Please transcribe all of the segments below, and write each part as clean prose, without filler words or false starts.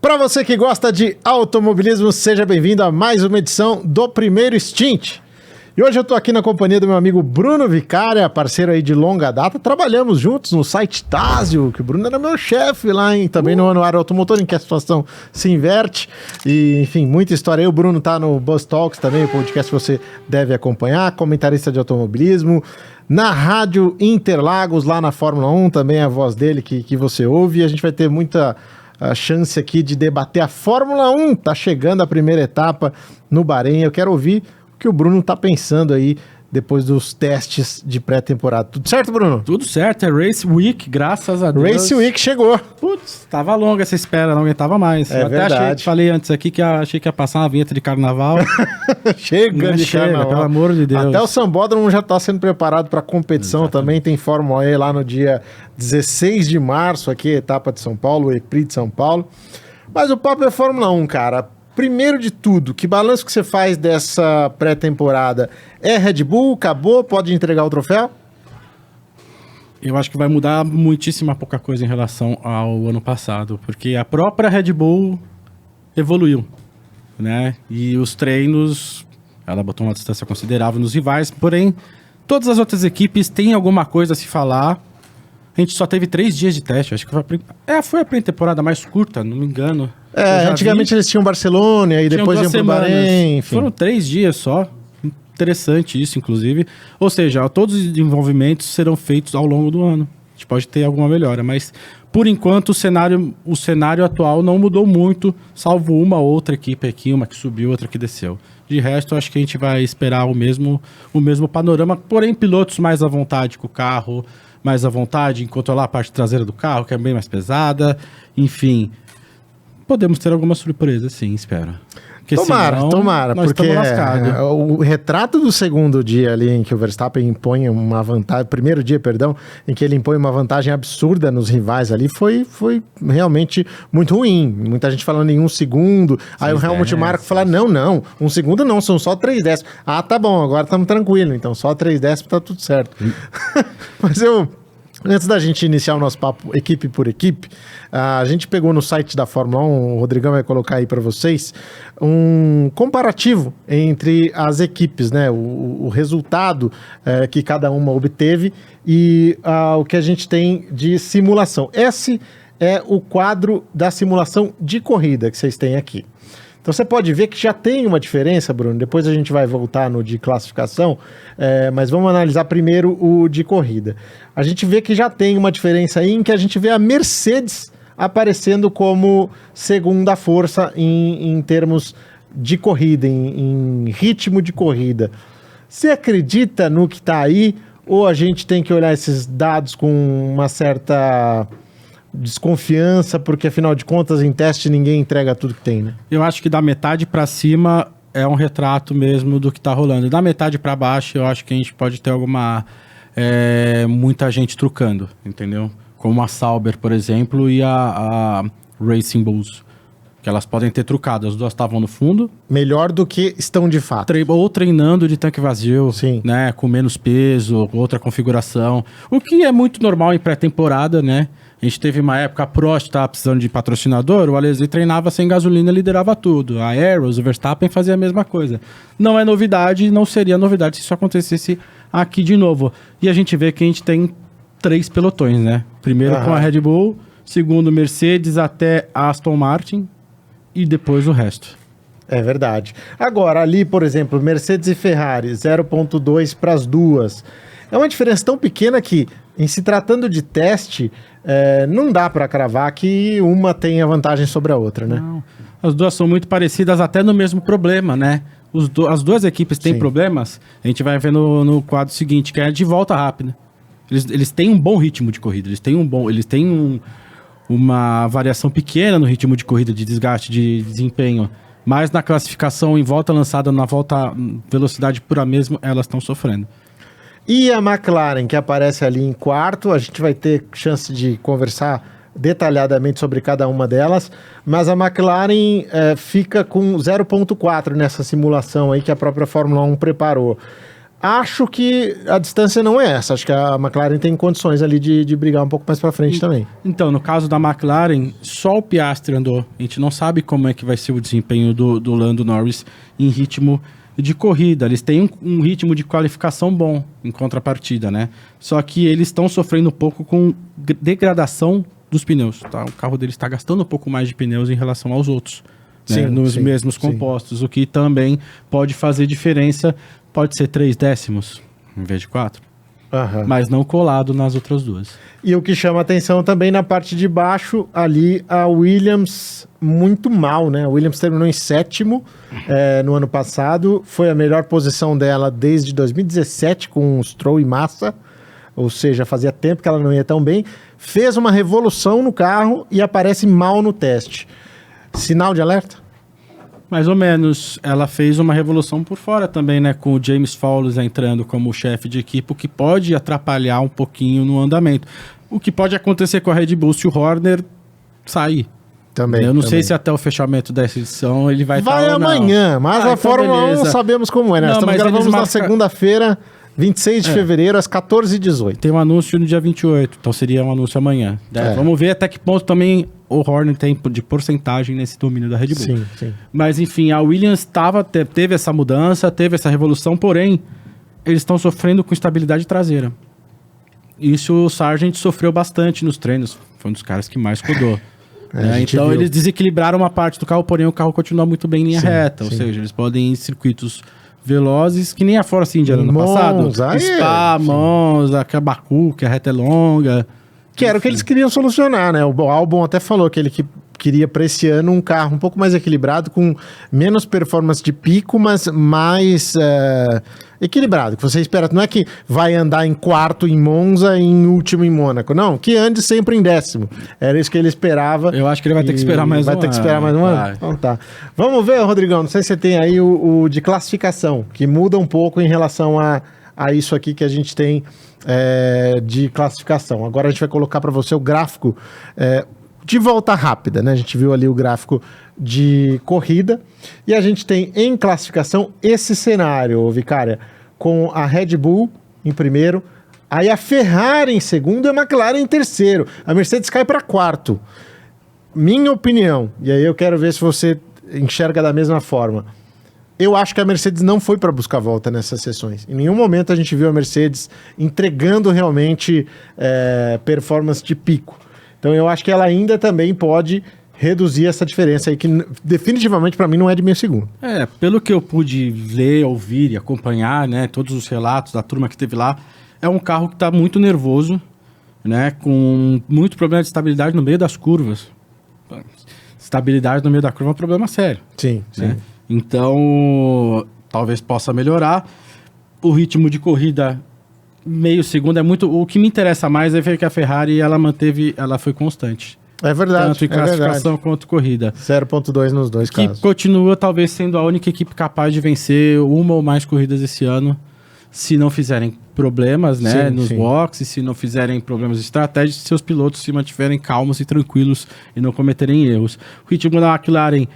Para você que gosta de automobilismo, seja bem-vindo a mais uma edição do Primeiro Stint. E hoje eu estou aqui na companhia do meu amigo Bruno Vicária, parceiro aí de longa data. Trabalhamos juntos no site Tásio, que o Bruno era meu chefe lá, hein? Também no Anuário Automotor, em que a situação se inverte. E, enfim, muita história aí. O Bruno tá no Buzz Talks também, o podcast que você deve acompanhar. Comentarista de automobilismo. Na Rádio Interlagos, lá na Fórmula 1, também é a voz dele que você ouve. E a gente vai ter muita chance aqui de debater a Fórmula 1. Tá chegando a primeira etapa no Bahrein. Eu quero ouvir o que o Bruno tá pensando aí depois dos testes de pré-temporada. Tudo certo, Bruno? Tudo certo, é Race Week, graças a Deus. Race Week chegou. Putz, tava longa essa espera, não aguentava mais. É verdade. Até falei antes aqui que achei que ia passar uma vinheta de carnaval. Chega de carnaval. Pelo amor de Deus. Até o Sambódromo já tá sendo preparado para competição. Exatamente. Também. Tem Fórmula E lá no dia 16 de março, aqui, etapa de São Paulo, o EPRI de São Paulo. Mas o papo é Fórmula 1, cara. Primeiro de tudo, que balanço que você faz dessa pré-temporada? É Red Bull? Acabou? Pode entregar o troféu? Eu acho que vai mudar muitíssima pouca coisa em relação ao ano passado, porque a própria Red Bull evoluiu, né? E os treinos, ela botou uma distância considerável nos rivais, porém, todas as outras equipes têm alguma coisa a se falar. A gente só teve 3 dias de teste, acho que foi a pré-temporada mais curta, não me engano. Antigamente eles tinham Barcelona e depois iam pro Bahrein, enfim. Foram 3 dias só. Interessante isso, inclusive. Ou seja, todos os desenvolvimentos serão feitos ao longo do ano. A gente pode ter alguma melhora, mas por enquanto o cenário atual não mudou muito, salvo uma outra equipe aqui, uma que subiu, outra que desceu. De resto, acho que a gente vai esperar o mesmo panorama, porém pilotos mais à vontade com o carro, mais à vontade em controlar a parte traseira do carro, que é bem mais pesada, enfim. Podemos ter alguma surpresa, sim, espero. Porque tomara, porque o retrato do segundo dia ali em que o Verstappen impõe uma vantagem, primeiro dia, perdão, em que ele impõe uma vantagem absurda nos rivais ali, foi realmente muito ruim. Muita gente falando em 1 segundo, aí o Helmut Marko fala, não, 1 segundo não, são só 3 décimos. Ah, tá bom, agora estamos tranquilos, então só 3 décimos tá tudo certo. Mas antes da gente iniciar o nosso papo equipe por equipe, a gente pegou no site da Fórmula 1, o Rodrigão vai colocar aí para vocês, um comparativo entre as equipes, né? O resultado que cada uma obteve e o que a gente tem de simulação. Esse é o quadro da simulação de corrida que vocês têm aqui. Então você pode ver que já tem uma diferença, Bruno, depois a gente vai voltar no de classificação, mas vamos analisar primeiro o de corrida. A gente vê que já tem uma diferença aí em que a gente vê a Mercedes aparecendo como segunda força em termos de corrida, em ritmo de corrida. Você acredita no que está aí ou a gente tem que olhar esses dados com uma certa desconfiança, porque afinal de contas em teste ninguém entrega tudo que tem, né? Eu acho que da metade para cima é um retrato mesmo do que tá rolando. Da metade para baixo eu acho que a gente pode ter muita gente trucando, entendeu? Como a Sauber, por exemplo, e a Racing Bulls, que elas podem ter trucado. As duas estavam no fundo. Melhor do que estão de fato. Ou treinando de tanque vazio, sim, né? Com menos peso, outra configuração. O que é muito normal em pré-temporada, né? A gente teve uma época, a Prost estava precisando de patrocinador, o Alesi treinava sem gasolina, liderava tudo. A Arrows, o Verstappen fazia a mesma coisa. Não é novidade, não seria novidade se isso acontecesse aqui de novo. E a gente vê que a gente tem 3 pelotões, né? Primeiro com a Red Bull, segundo Mercedes até a Aston Martin e depois o resto. É verdade. Agora, ali, por exemplo, Mercedes e Ferrari, 0,2 para as duas. É uma diferença tão pequena que, em se tratando de teste, não dá para cravar que uma tenha vantagem sobre a outra, né? Não. As duas são muito parecidas até no mesmo problema, né? As duas equipes têm problemas, a gente vai ver no quadro seguinte, que é de volta rápida. Eles têm um bom ritmo de corrida, eles têm uma variação pequena no ritmo de corrida, de desgaste, de desempenho, mas na classificação em volta lançada, na volta velocidade pura mesmo, elas estão sofrendo. E a McLaren, que aparece ali em quarto, a gente vai ter chance de conversar detalhadamente sobre cada uma delas, mas a McLaren fica com 0,4 nessa simulação aí que a própria Fórmula 1 preparou. acho que a distância não é essa. Acho que a McLaren tem condições ali de brigar um pouco mais para frente também. Então, no caso da McLaren, só o Piastri andou. A gente não sabe como é que vai ser o desempenho do Lando Norris em ritmo de corrida. Eles têm um ritmo de qualificação bom em contrapartida, né? Só que eles estão sofrendo um pouco com degradação dos pneus. Tá? O carro deles está gastando um pouco mais de pneus em relação aos outros. Né? Nos mesmos compostos, o que também pode fazer diferença. Pode ser 3 décimos em vez de 4, mas não colado nas outras duas. E o que chama atenção também na parte de baixo, ali a Williams muito mal, né? A Williams terminou em 7º no ano passado, foi a melhor posição dela desde 2017 com Stroll e Massa, ou seja, fazia tempo que ela não ia tão bem, fez uma revolução no carro e aparece mal no teste. Sinal de alerta? Mais ou menos. Ela fez uma revolução por fora também, né? Com o James Fowles entrando como chefe de equipe, o que pode atrapalhar um pouquinho no andamento. O que pode acontecer com a Red Bull se o Horner sair. Também. Eu não sei se até o fechamento dessa edição ele vai estar. Vai amanhã, mas a Fórmula 1 sabemos como é, né? Estamos gravando na segunda-feira, 26 de fevereiro, às 14h18. Tem um anúncio no dia 28, então seria um anúncio amanhã. Vamos ver até que ponto também o Horner tem de porcentagem nesse domínio da Red Bull. Sim, sim. Mas enfim, a Williams teve essa mudança, teve essa revolução, porém, eles estão sofrendo com estabilidade traseira. Isso o Sargent sofreu bastante nos treinos, foi um dos caras que mais rodou. Então eles desequilibraram uma parte do carro, porém o carro continua muito bem em linha reta, ou seja, eles podem ir em circuitos velozes, que nem a Force India no ano passado. Spa, Monza, Baku, que a reta é longa. Que era o que eles queriam solucionar, né? O Albon até falou que ele queria para esse ano um carro um pouco mais equilibrado, com menos performance de pico, mas mais equilibrado. Que você espera, não é que vai andar em 4º em Monza e em último em Mônaco. Não, que ande sempre em 10º. Era isso que ele esperava. Eu acho que ele vai ter que esperar mais um ano. Vai ter que esperar mais um ano? Então tá. Vamos ver, Rodrigão, não sei se você tem aí o de classificação, que muda um pouco em relação a isso aqui que a gente tem de classificação. Agora a gente vai colocar para você o gráfico de volta rápida, né? A gente viu ali o gráfico de corrida e a gente tem em classificação esse cenário, Vicária, com a Red Bull em primeiro, aí a Ferrari em segundo e a McLaren em terceiro. A Mercedes cai para 4º. Minha opinião, e aí eu quero ver se você enxerga da mesma forma. Eu acho que a Mercedes não foi para buscar volta nessas sessões. Em nenhum momento a gente viu a Mercedes entregando realmente performance de pico. Então eu acho que ela ainda também pode reduzir essa diferença aí, que definitivamente para mim não é de meio segundo. Pelo que eu pude ler, ouvir e acompanhar, né, todos os relatos da turma que esteve lá, é um carro que está muito nervoso, né, com muito problema de estabilidade no meio das curvas. Estabilidade no meio da curva é um problema sério. Sim, né? sim. Então, talvez possa melhorar. O ritmo de corrida, meio segundo, é muito... O que me interessa mais é ver que a Ferrari, ela foi constante. É verdade. Tanto em classificação quanto corrida. 0.2 nos dois casos. Que continua, talvez, sendo a única equipe capaz de vencer uma ou mais corridas esse ano, se não fizerem problemas, né, nos boxes, se não fizerem problemas estratégicos, se seus pilotos se mantiverem calmos e tranquilos e não cometerem erros. O ritmo da McLaren...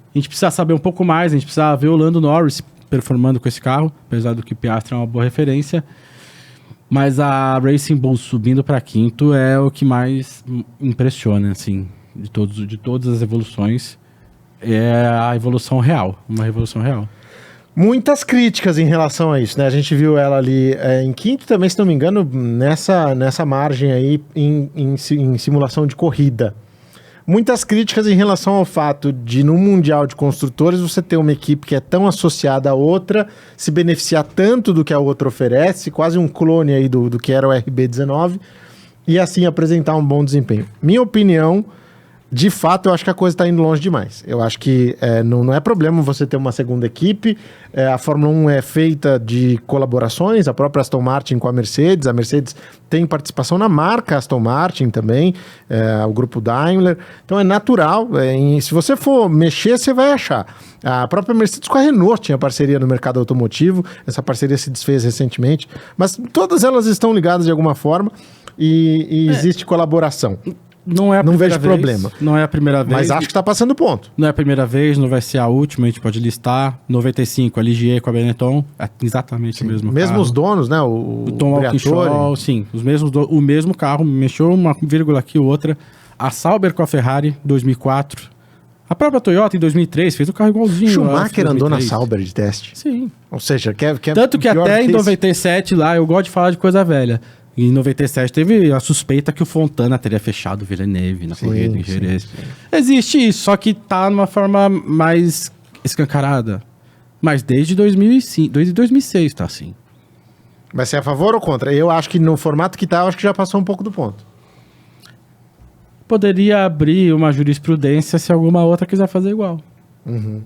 A gente precisa saber um pouco mais, a gente precisa ver o Lando Norris performando com esse carro, apesar do que Piastri é uma boa referência. Mas a Racing Bull subindo para 5º é o que mais impressiona, assim, de todas as evoluções. É a evolução real, uma revolução real. Muitas críticas em relação a isso, né? A gente viu ela ali em 5º também, se não me engano, nessa margem aí em simulação de corrida. Muitas críticas em relação ao fato de, no Mundial de Construtores, você ter uma equipe que é tão associada à outra, se beneficiar tanto do que a outra oferece, quase um clone aí do que era o RB19, e assim apresentar um bom desempenho. Minha opinião, de fato, eu acho que a coisa está indo longe demais. Eu acho que não é problema você ter uma segunda equipe. A Fórmula 1 é feita de colaborações, a própria Aston Martin com a Mercedes tem participação na marca Aston Martin também, o grupo Daimler. Então é natural, se você for mexer, você vai achar. A própria Mercedes com a Renault tinha parceria no mercado automotivo, essa parceria se desfez recentemente, mas todas elas estão ligadas de alguma forma e existe colaboração. Não é a não primeira vejo vez, problema. Não é a primeira vez. Mas acho que tá passando ponto. Não é a primeira vez, não vai ser a última, a gente pode listar. 95, a Ligier com a Benetton, é exatamente o mesmo Mesmo carro. os donos, né? O Tom Walkinshaw, sim, o mesmo carro, mexeu uma vírgula aqui ou outra. A Sauber com a Ferrari, 2004. A própria Toyota, em 2003, fez o carro igualzinho. Schumacher andou na Sauber de teste. Sim. Ou seja, tanto que até em 97 lá, eu gosto de falar de coisa velha. Em 97 teve a suspeita que o Fontana teria fechado o Villeneuve na corrida em Jerez. Sim. Existe isso, só que tá numa forma mais escancarada. Mas desde 2005, desde 2006 tá assim. Vai ser a favor ou contra? Eu acho que no formato que tá, eu acho que já passou um pouco do ponto. Poderia abrir uma jurisprudência se alguma outra quiser fazer igual. Uhum.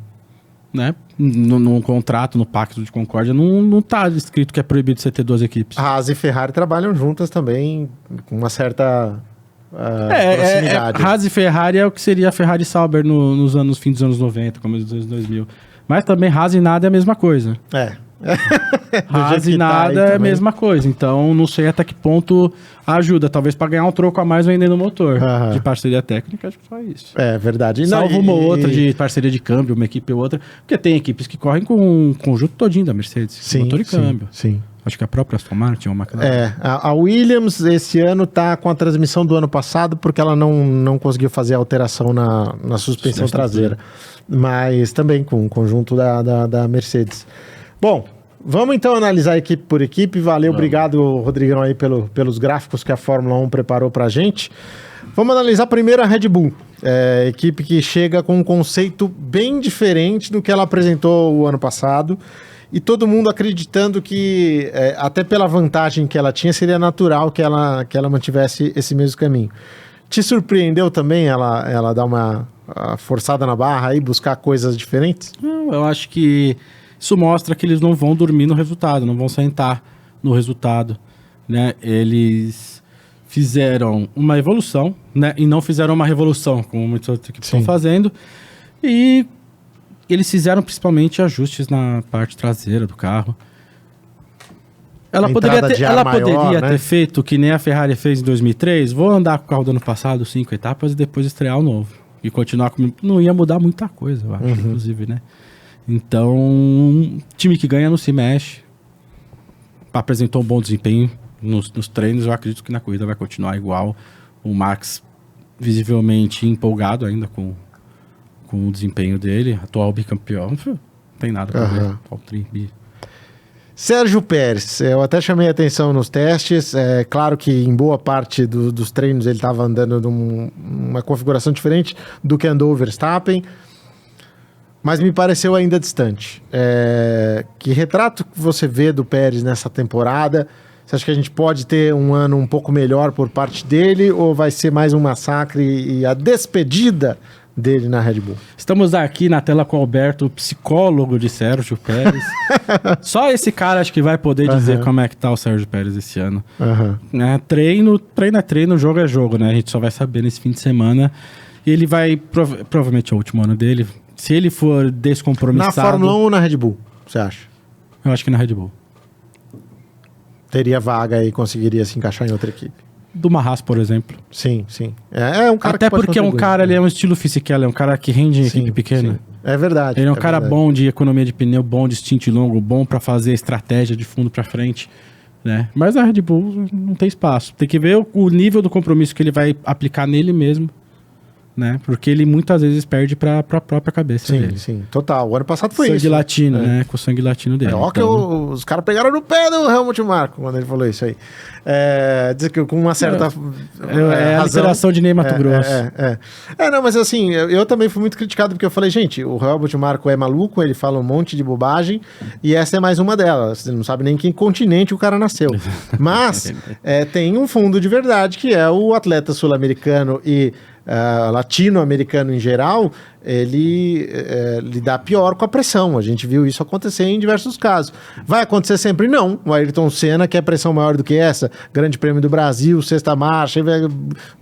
Né? No contrato, no pacto de concórdia, não tá escrito que é proibido você ter duas equipes. Haas e Ferrari trabalham juntas também com uma certa proximidade. Haas e Ferrari é o que seria a Ferrari Sauber nos fim dos anos 90, começo dos anos 2000. Mas também Haas e nada é a mesma coisa. Haas e nada é a mesma coisa. Então, não sei até que ponto ajuda. Talvez para ganhar um troco a mais vendendo o motor. De parceria técnica, acho que só isso. É verdade. Salvo uma ou outra de parceria de câmbio, uma equipe ou outra. Porque tem equipes que correm com um conjunto todinho da Mercedes. Sim, motor e câmbio. Sim. Acho que a própria Aston Martin é uma McLaren. A Williams esse ano tá com a transmissão do ano passado porque ela não conseguiu fazer alteração na suspensão traseira. Mas também com o conjunto da Mercedes. Bom, vamos então analisar equipe por equipe. Valeu, obrigado, Rodrigão, aí pelos gráficos que a Fórmula 1 preparou pra gente. Vamos analisar primeiro a Red Bull. Equipe que chega com um conceito bem diferente do que ela apresentou o ano passado. E todo mundo acreditando que, até pela vantagem que ela tinha, seria natural que ela mantivesse esse mesmo caminho. Te surpreendeu também ela dar uma forçada na barra e buscar coisas diferentes? Não, eu acho que isso mostra que eles não vão dormir no resultado, não vão sentar no resultado, né? Eles fizeram uma evolução, né? E não fizeram uma revolução, como muitas outras equipes estão fazendo. E eles fizeram principalmente ajustes na parte traseira do carro. Ela poderia ter feito que nem a Ferrari fez em 2003. Vou andar com o carro do ano passado, 5 etapas, e depois estrear o novo. E continuar com... Não ia mudar muita coisa, eu acho, inclusive, né? Então, time que ganha não se mexe. Apresentou um bom desempenho nos treinos. Eu acredito que na corrida vai continuar igual. O Max visivelmente empolgado ainda com o desempenho dele. Atual bicampeão. Não tem nada pra ver. Sérgio Pérez, eu até chamei a atenção nos testes. É claro que em boa parte dos treinos ele estava andando numa configuração diferente do que andou o Verstappen. Mas me pareceu ainda distante. Que retrato que você vê do Pérez nessa temporada? Você acha que a gente pode ter um ano um pouco melhor por parte dele? Ou vai ser mais um massacre e a despedida dele na Red Bull? Estamos aqui na tela com o Alberto, o psicólogo de Sérgio Pérez. Só esse cara acho que vai poder dizer como é que tá o Sérgio Pérez esse ano. Treino é treino, jogo é jogo, né? A gente só vai saber nesse fim de semana. E ele vai, provavelmente é o último ano dele... Se ele for descompromissado... Na Fórmula 1 ou na Red Bull, você acha? Eu acho que na Red Bull. Teria vaga e conseguiria se encaixar em outra equipe. Do Haas, por exemplo. Sim. É um cara até que porque é um cara, ele é um estilo Fisichella, é um cara que rende em equipe pequena. Sim. É verdade. Ele é um cara bom de economia de pneu, bom de stint longo, bom pra fazer estratégia de fundo pra frente, né? Mas a Red Bull não tem espaço. Tem que ver o nível do compromisso que ele vai aplicar nele mesmo. Né? Porque ele muitas vezes perde pra própria cabeça dele. Sim, total. O ano passado foi sangue isso. Latino, né? Com o sangue latino dele. Ó, que os caras pegaram no pé do Helmut Marko quando ele falou isso aí. Diz que com uma certa razão. A literação de Ney Mato Grosso. Não, mas assim, eu também fui muito criticado porque eu falei, gente, o Helmut Marko é maluco, ele fala um monte de bobagem e essa é mais uma delas. Você não sabe nem em que continente o cara nasceu. Mas tem um fundo de verdade que é o atleta sul-americano e latino-americano em geral, ele lidar pior com a pressão. A gente viu isso acontecer em diversos casos. Vai acontecer sempre? Não. O Ayrton Senna quer pressão maior do que essa, Grande Prêmio do Brasil, sexta marcha,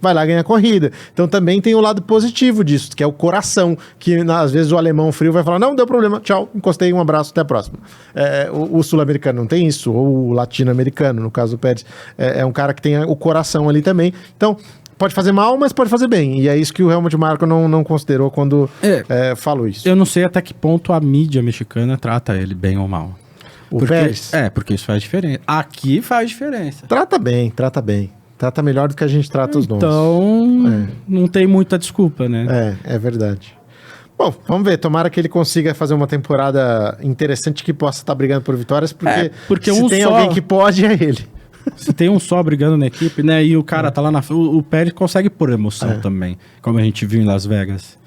vai lá ganhar corrida. Então também tem o lado positivo disso, que é o coração, que às vezes o alemão frio vai falar, não, deu problema, tchau, encostei, um abraço, até a próxima. O sul-americano não tem isso, ou o latino-americano, no caso do Pérez, é um cara que tem o coração ali também. Então, pode fazer mal, mas pode fazer bem. E é isso que o Helmut Marko não considerou quando falou isso. Eu não sei até que ponto a mídia mexicana trata ele bem ou mal. Pérez? Porque isso faz diferença. Aqui faz diferença. Trata bem. Trata melhor do que a gente trata os nossos. Então, não tem muita desculpa, né? É verdade. Bom, vamos ver. Tomara que ele consiga fazer uma temporada interessante que possa estar brigando por vitórias, porque se tem alguém que pode, é ele. Se tem um só brigando na equipe, né? E o cara tá lá na frente. O Pérez consegue pôr emoção também, como a gente viu em Las Vegas.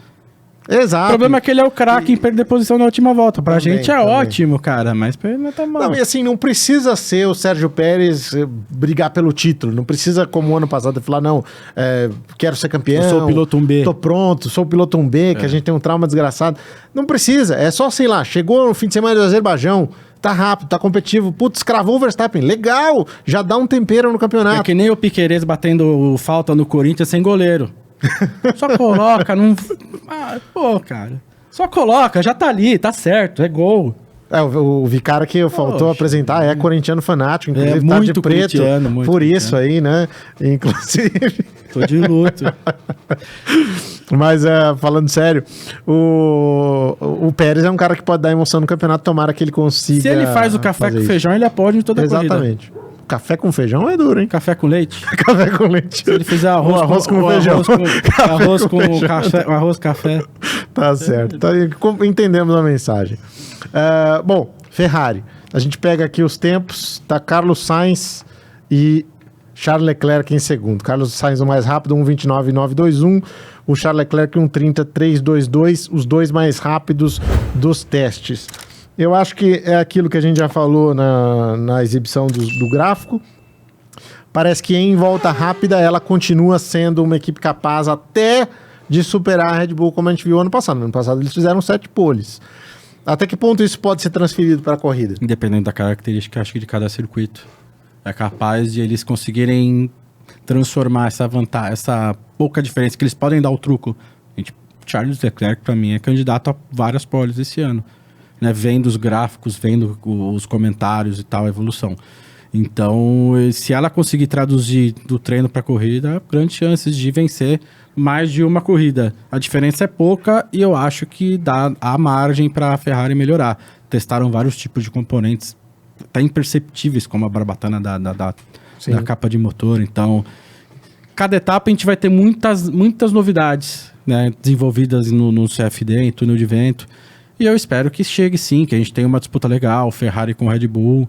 Exato. O problema é que ele é o craque em perder posição na última volta. Pra gente é ótimo, cara, mas pra ele não tá mal. Não, e assim, não precisa ser o Sérgio Pérez brigar pelo título. Não precisa, como o ano passado, falar, não, quero ser campeão. Eu sou o piloto 1B. Tô pronto, sou o piloto 1B, que a gente tem um trauma desgraçado. Não precisa, é só, sei lá, chegou no fim de semana do Azerbaijão, tá rápido, tá competitivo, putz, cravou o Verstappen, legal, já dá um tempero no campeonato. É que nem o Piquerez batendo falta no Corinthians sem goleiro. Só coloca, não... cara. Só coloca, já tá ali, tá certo, é gol. O Vicara que faltou apresentar é corintiano fanático, inclusive tá de preto por isso aí, né? Inclusive... Tô de luto. Mas, falando sério, o Pérez é um cara que pode dar emoção no campeonato, tomara que ele consiga... Se ele faz o café com feijão, ele pode em toda a corrida. Exatamente. Café com feijão é duro, hein? Café com leite? Café com leite. Se ele fizer arroz com feijão. Arroz, café. Tá certo. Então, entendemos a mensagem. Bom, Ferrari. A gente pega aqui os tempos. Tá Carlos Sainz e Charles Leclerc em segundo. Carlos Sainz o mais rápido, 1:29.921. O Charles Leclerc 1:30.322. Os dois mais rápidos dos testes. Eu acho que é aquilo que a gente já falou na exibição do gráfico. Parece que em volta rápida ela continua sendo uma equipe capaz até de superar a Red Bull, como a gente viu ano passado. No ano passado eles fizeram 7 poles. Até que ponto isso pode ser transferido para a corrida? Independente da característica, acho que de cada circuito. É capaz de eles conseguirem transformar essa vantagem, essa pouca diferença, que eles podem dar o truco. Charles Leclerc, para mim, é candidato a várias poles esse ano. Né, vendo os gráficos, vendo os comentários e tal, a evolução. Então, se ela conseguir traduzir do treino para a corrida, grandes chances de vencer mais de uma corrida. A diferença é pouca e eu acho que dá a margem para a Ferrari melhorar. Testaram vários tipos de componentes até imperceptíveis, como a barbatana da capa de motor. Então, cada etapa a gente vai ter muitas novidades, né, desenvolvidas no CFD, em túnel de vento. E eu espero que chegue sim, que a gente tenha uma disputa legal, Ferrari com Red Bull,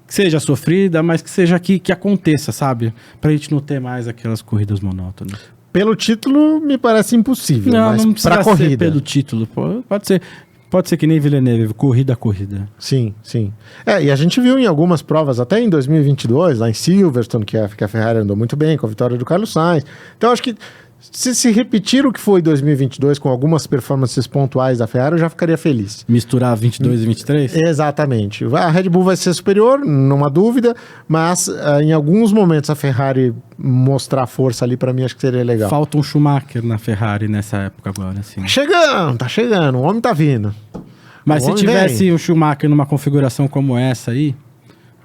que seja sofrida, mas que seja que aconteça, sabe? Pra gente não ter mais aquelas corridas monótonas. Pelo título, me parece impossível, mas não precisa pra corrida. Ser pelo título, pode ser que nem Villeneuve, corrida a corrida. Sim. E a gente viu em algumas provas, até em 2022, lá em Silverstone, que a Ferrari andou muito bem com a vitória do Carlos Sainz. Então, acho que se repetir o que foi 2022 com algumas performances pontuais da Ferrari, eu já ficaria feliz. Misturar 22 e 23? Exatamente. A Red Bull vai ser superior, não há dúvida, mas em alguns momentos a Ferrari mostrar força ali, pra mim, acho que seria legal. Falta um Schumacher na Ferrari nessa época agora, assim. Tá chegando, o homem tá vindo. Mas se tivesse o Schumacher numa configuração como essa aí,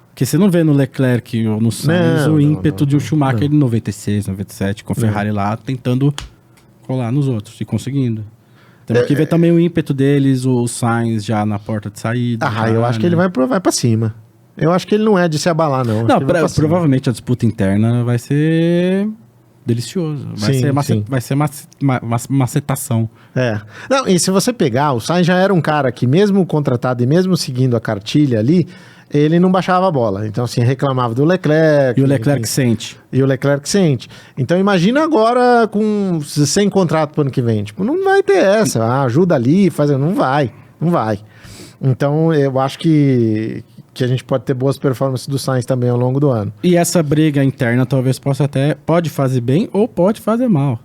porque você não vê no Leclerc ou no Sainz o ímpeto de um Schumacher de 96, 97, com a Ferrari lá tentando colar nos outros e conseguindo. Temos que ver também o ímpeto deles, o Sainz já na porta de saída. Eu acho que ele vai pra cima. Eu acho que ele não é de se abalar, não. Provavelmente a disputa interna vai ser delicioso. Vai ser macetação. Não, e se você pegar, o Sainz já era um cara que mesmo contratado e mesmo seguindo a cartilha ali, ele não baixava a bola. Então, assim, reclamava do Leclerc. E o Leclerc sente. Então, imagina agora sem contrato pro ano que vem. Tipo, não vai ter essa. Ajuda ali, faz... Não vai. Então, eu acho que a gente pode ter boas performances do Sainz também ao longo do ano. E essa briga interna talvez pode fazer bem ou pode fazer mal.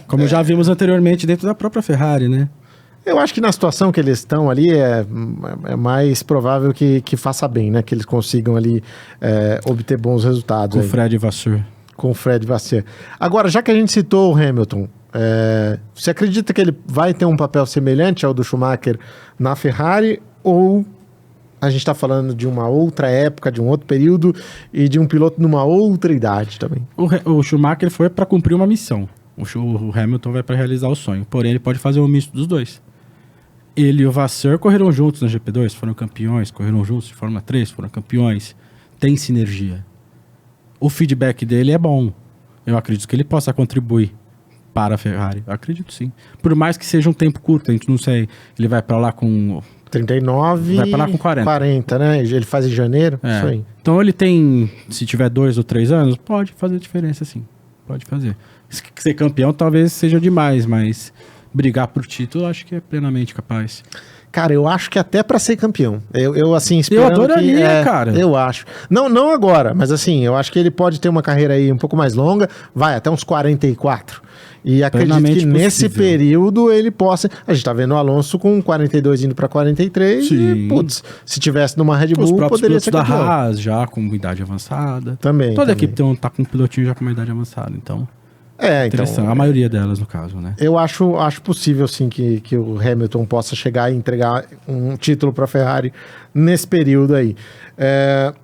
Como já vimos anteriormente dentro da própria Ferrari, né? Eu acho que na situação que eles estão ali é mais provável que faça bem, né? Que eles consigam ali obter bons resultados. Com o Fred Vasseur. Agora, já que a gente citou o Hamilton, você acredita que ele vai ter um papel semelhante ao do Schumacher na Ferrari ou a gente está falando de uma outra época, de um outro período e de um piloto numa outra idade também. O Schumacher foi para cumprir uma missão. O Hamilton vai para realizar o sonho. Porém, ele pode fazer um misto dos dois. Ele e o Vasseur correram juntos na GP2, foram campeões, correram juntos de Fórmula 3, foram campeões. Tem sinergia. O feedback dele é bom. Eu acredito que ele possa contribuir para a Ferrari. Eu acredito sim. Por mais que seja um tempo curto, a gente não sei. Ele vai para lá com 39, vai para lá com 40, né? Ele faz em janeiro, isso aí. Então ele tem, se tiver 2 ou 3 anos, pode fazer diferença sim. Pode fazer. Ser campeão talvez seja demais, mas brigar por título acho que é plenamente capaz. Cara, eu acho que até pra ser campeão. Eu assim, esperando eu adoraria, cara. Eu acho. Não agora, mas assim, eu acho que ele pode ter uma carreira aí um pouco mais longa, vai até uns 44. E acredito que nesse período ele possa... A gente tá vendo o Alonso com 42 indo pra 43. Sim. E, putz, se tivesse numa Red Bull, poderia ser campeão. Da Haas já com idade avançada. Também. Toda a equipe tá com um pilotinho já com uma idade avançada, então... então... A maioria delas, no caso, né? Eu acho possível, sim, que o Hamilton possa chegar e entregar um título para a Ferrari nesse período aí.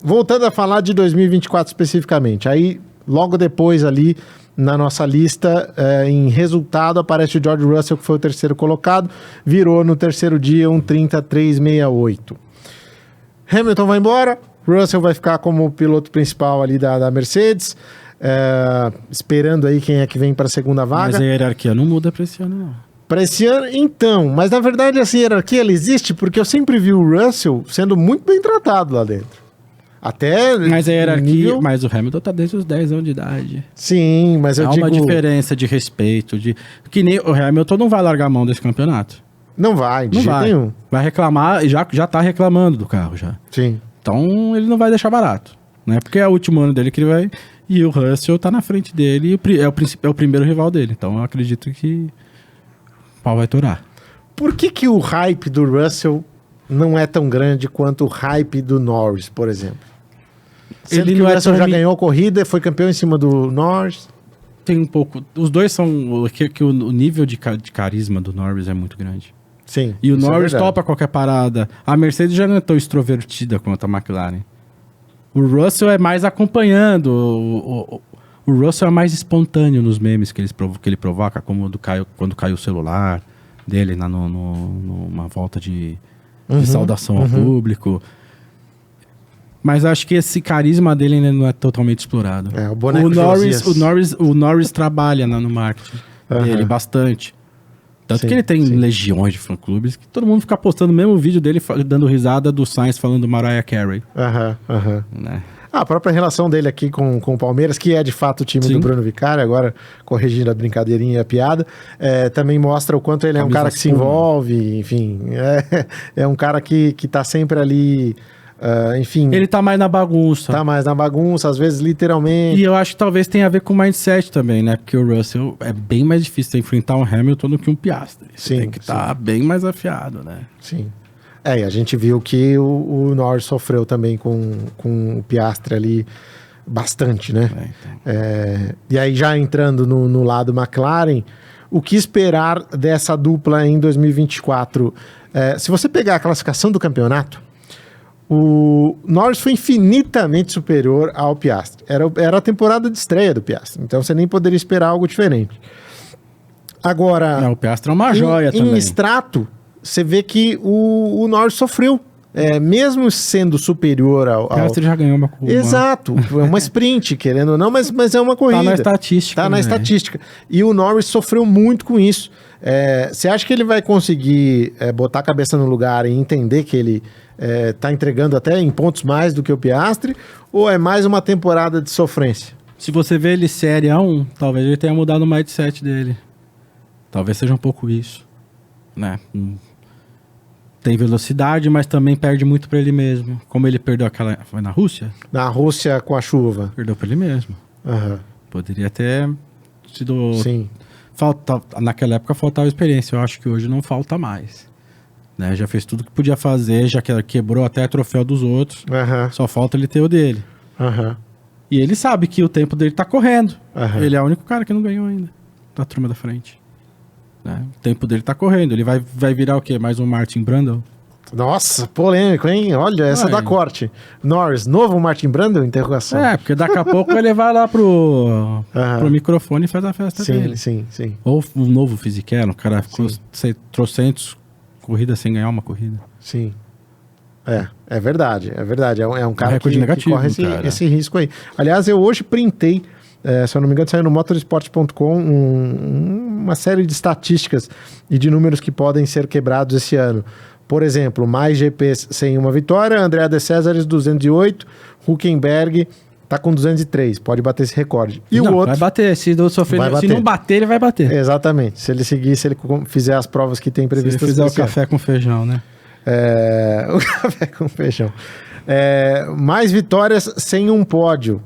Voltando a falar de 2024 especificamente, aí logo depois ali na nossa lista, em resultado, aparece o George Russell, que foi o terceiro colocado, virou no terceiro dia um 33,68. Hamilton vai embora, Russell vai ficar como piloto principal ali da Mercedes, esperando aí quem é que vem para a segunda vaga. Mas a hierarquia não muda para esse ano, não. Para esse ano, então. Mas na verdade essa hierarquia ela existe porque eu sempre vi o Russell sendo muito bem tratado lá dentro. Até mas a hierarquia, mas o Hamilton tá desde os 10 anos de idade. Sim, mas eu digo... Há uma diferença de respeito, que nem o Hamilton não vai largar a mão desse campeonato. Não vai, de jeito nenhum. Vai reclamar, e já tá reclamando do carro já. Sim. Então ele não vai deixar barato, né? Porque é o último ano dele que ele vai... E o Russell tá na frente dele e é o primeiro rival dele. Então eu acredito que o pau vai torar. Por que o hype do Russell não é tão grande quanto o hype do Norris, por exemplo? Sendo que o Russell já ganhou a corrida, foi campeão em cima do Norris. Tem um pouco... Os dois são... o nível de carisma do Norris é muito grande. Sim. E o Norris topa qualquer parada. A Mercedes já não é tão extrovertida quanto a McLaren. O Russell é mais acompanhando. O Russell é mais espontâneo nos memes que ele provoca, como quando caiu o celular dele numa volta de saudação ao público. Mas acho que esse carisma dele ainda não é totalmente explorado. O Norris trabalha no marketing dele bastante. Tanto que ele tem legiões de fã-clubes que todo mundo fica postando o mesmo vídeo dele dando risada do Sainz falando Mariah Carey. Né? A própria relação dele aqui com o Palmeiras, que é de fato o time do Bruno Vicari, agora corrigindo a brincadeirinha e a piada, também mostra o quanto ele é um cara que se envolve, enfim, é um cara que tá sempre ali... enfim... Ele tá mais na bagunça. Tá mais na bagunça, às vezes literalmente. E eu acho que talvez tenha a ver com o mindset também, né? Porque o Russell é bem mais difícil enfrentar um Hamilton do que um Piastri. Você tem que estar bem mais afiado, né? Sim. E a gente viu que o Norris sofreu também com o Piastri ali bastante, né? E aí já entrando no lado McLaren, o que esperar dessa dupla em 2024? Se você pegar a classificação do campeonato, o Norris foi infinitamente superior ao Piastri. Era a temporada de estreia do Piastri, então você nem poderia esperar algo diferente. Agora... o Piastri é uma joia também. Em extrato, você vê que o Norris sofreu. Mesmo sendo superior ao... O Piastri já ganhou uma corrida. Exato, é uma sprint, querendo ou não, mas é uma corrida. Tá na estatística. Tá na estatística. E o Norris sofreu muito com isso. Você acha que ele vai conseguir botar a cabeça no lugar e entender que ele tá entregando até em pontos mais do que o Piastri? Ou é mais uma temporada de sofrência? Se você vê ele série A1, talvez ele tenha mudado o mindset dele. Talvez seja um pouco isso, né? Tem velocidade, mas também perde muito pra ele mesmo. Como ele perdeu aquela... Foi na Rússia? Na Rússia com a chuva. Perdeu pra ele mesmo. Poderia ter sido... Sim. Naquela época faltava experiência. Eu acho que hoje não falta mais. Né? Já fez tudo que podia fazer, já quebrou até troféu dos outros. Só falta ele ter o dele. E ele sabe que o tempo dele tá correndo. Ele é o único cara que não ganhou ainda da turma da frente. Né? O tempo dele tá correndo. Ele vai virar o quê? Mais um Martin Brundle? Nossa, polêmico, hein? Olha, essa dá corte. Norris, novo Martin Brundle? Interrogação. Porque daqui a pouco ele vai lá pro microfone e faz a festa dele. Sim. Ou o novo Fisichella, o cara ficou 300 corridas sem ganhar uma corrida. Sim. É verdade. É um cara recorde negativo, que corre esse risco aí. Aliás, eu hoje printei, se eu não me engano, saiu no motorsport.com uma série de estatísticas e de números que podem ser quebrados esse ano. Por exemplo, mais GPs sem uma vitória, Andrea de Césares 208, Hülkenberg tá com 203, pode bater esse recorde. E o outro... vai bater, se não bater, ele vai bater. Exatamente, se ele fizer as provas que tem previstas. Se ele fizer o café com feijão, né? O café com feijão. Mais vitórias sem um pódio.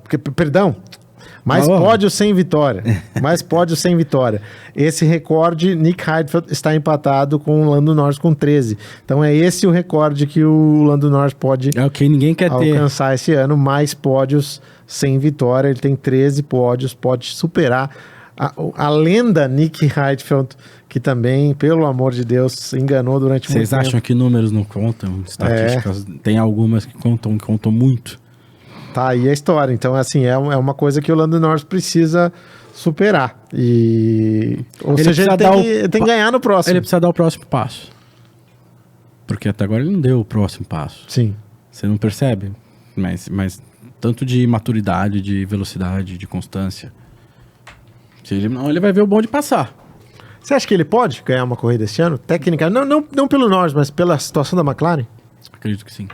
Mais pódio sem vitória. Mais pódio sem vitória. Esse recorde, Nick Heidfeld está empatado com o Lando Norris com 13. Então é esse o recorde que o Lando Norris pode ninguém quer alcançar esse ano. Mais pódios sem vitória. Ele tem 13 pódios, pode superar a lenda Nick Heidfeld, que também, pelo amor de Deus, se enganou durante muito tempo. Vocês acham que números não contam? Estatísticas, tem algumas que contam muito. Tá aí a história. Então, assim, é uma coisa que o Lando Norris precisa superar. Ou seja, ele tem que ganhar no próximo. Ele precisa dar o próximo passo. Porque até agora ele não deu o próximo passo. Sim. Você não percebe? Mas tanto de maturidade, de velocidade, de constância. Se ele não, ele vai ver o bonde passar. Você acha que ele pode ganhar uma corrida esse ano? Técnica, não pelo Norris, mas pela situação da McLaren? Acredito que sim.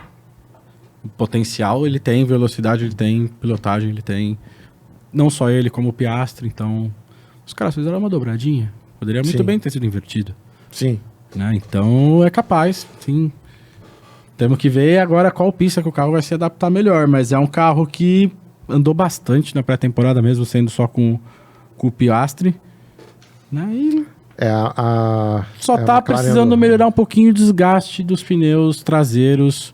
Potencial ele tem, velocidade ele tem, pilotagem ele tem, não só ele como o Piastri. Então os caras fizeram uma dobradinha, poderia muito bem ter sido invertido. Sim, né? Então é capaz, sim. Temos que ver agora qual pista que o carro vai se adaptar melhor, mas é um carro que andou bastante na pré-temporada, mesmo sendo só com o Piastri, né? E só tá precisando melhorar um pouquinho o desgaste dos pneus traseiros,